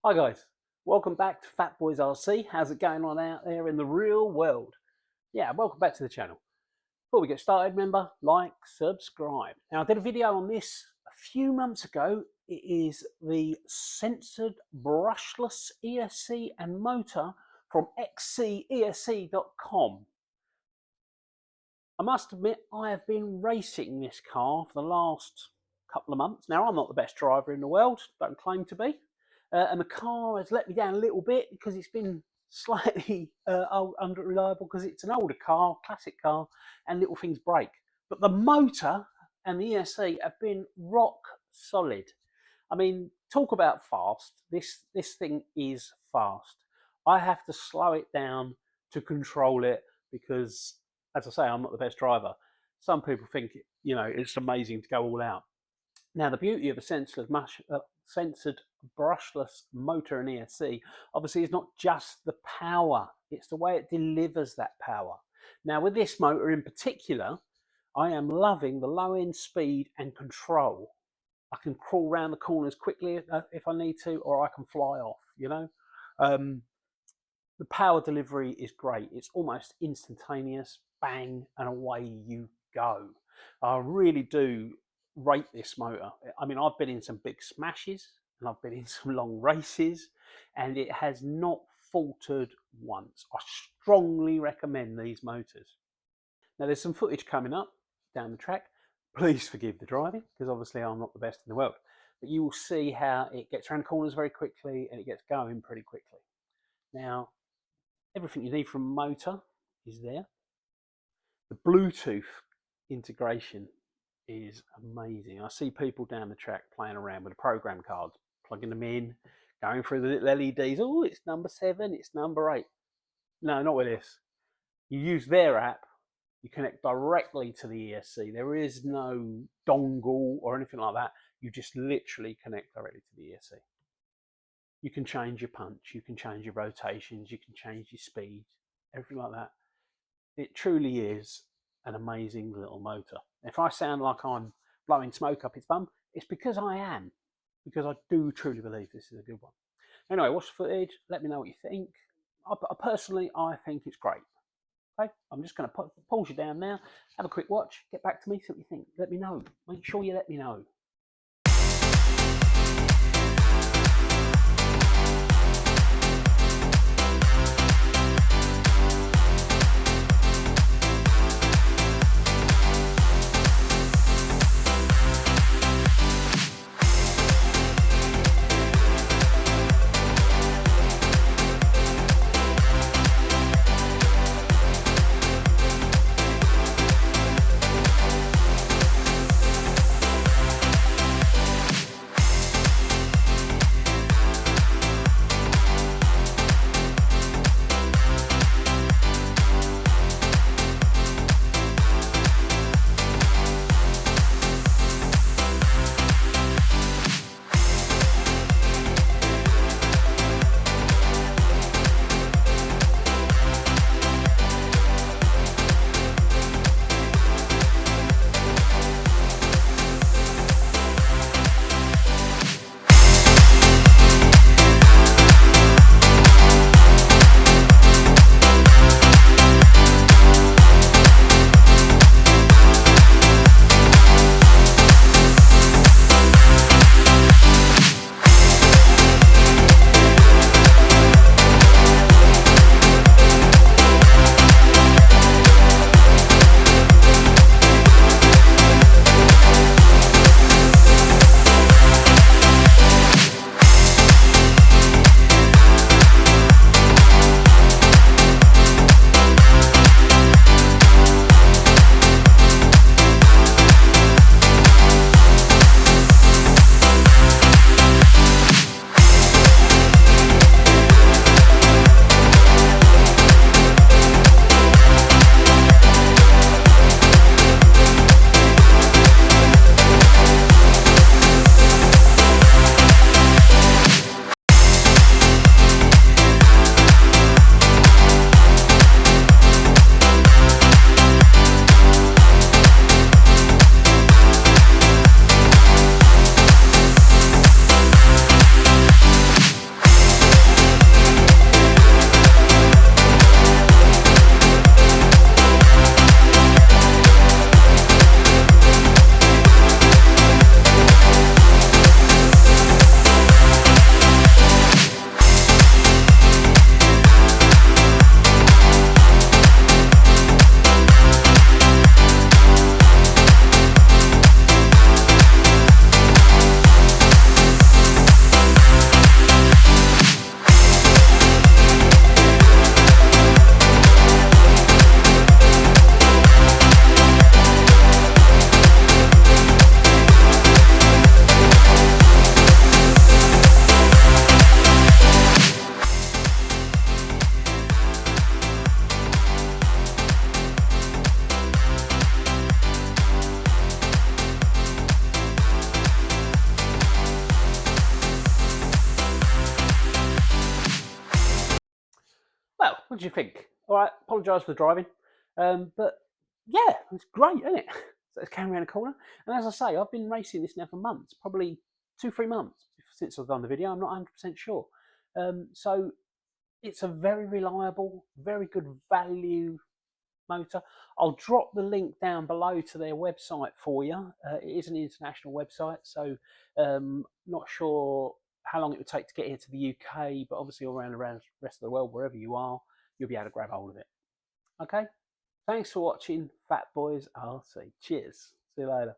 Hi guys, welcome back to Fat Boys RC. How's it going on out there in the real world? Yeah, welcome back to the channel. Before we get started, remember, like, subscribe. Now I did a video on this a few months ago. It is the censored brushless ESC and motor from XC-ESC.com. I must admit I have been racing this car for the last couple of months. Now I'm not the best driver in the world, don't claim to be. And the car has let me down a little bit because it's been slightly unreliable because it's an older car, classic car, and little things break. But the motor and the ESC have been rock solid. I mean, talk about fast. This thing is fast. I have to slow it down to control it because, as I say, I'm not the best driver. Some people think, you know, it's amazing to go all out. Now, the beauty of a censored brushless motor and ESC obviously is not just the power, it's the way it delivers that power. Now, with this motor in particular, I am loving the low end speed and control. I can crawl around the corners quickly if I need to, or I can fly off, you know. The power delivery is great. It's almost instantaneous, bang, and away you go. I really do rate this motor. I mean, I've been in some big smashes and I've been in some long races and it has not faltered once. I strongly recommend these motors. Now there's some footage coming up down the track. Please forgive the driving because obviously I'm not the best in the world, but you will see how it gets around corners very quickly and it gets going pretty quickly. Now, everything you need from a motor is there. The Bluetooth integration is amazing. I see people down the track playing around with the program cards, plugging them in, going through the little LEDs. Oh, it's number 7, it's number 8. No, not with this. You use their app, you connect directly to the ESC. There is no dongle or anything like that. You just literally connect directly to the ESC. You can change your punch, you can change your rotations, you can change your speed, everything like that. It truly is an amazing little motor. If I sound like I'm blowing smoke up its bum, it's because I am, because I do truly believe this is a good one. Anyway, watch the footage, let me know what you think. Personally, I think it's great. Okay, I'm just going to pause you down now, have a quick watch, get back to me, see what you think. Let me know. Make sure you let me know. What do you think? All right, apologise for the driving, but yeah, it's great, isn't it? So it's carrying around a corner, and as I say, I've been racing this now for months, probably 2-3 months since I've done the video. I'm not 100% sure. So it's a very reliable, very good value motor. I'll drop the link down below to their website for you. It is an international website, so not sure how long it would take to get here to the UK, but obviously all around the rest of the world, wherever you are, you'll be able to grab hold of it. Okay, thanks for watching Fat Boys RC. Cheers, see you later.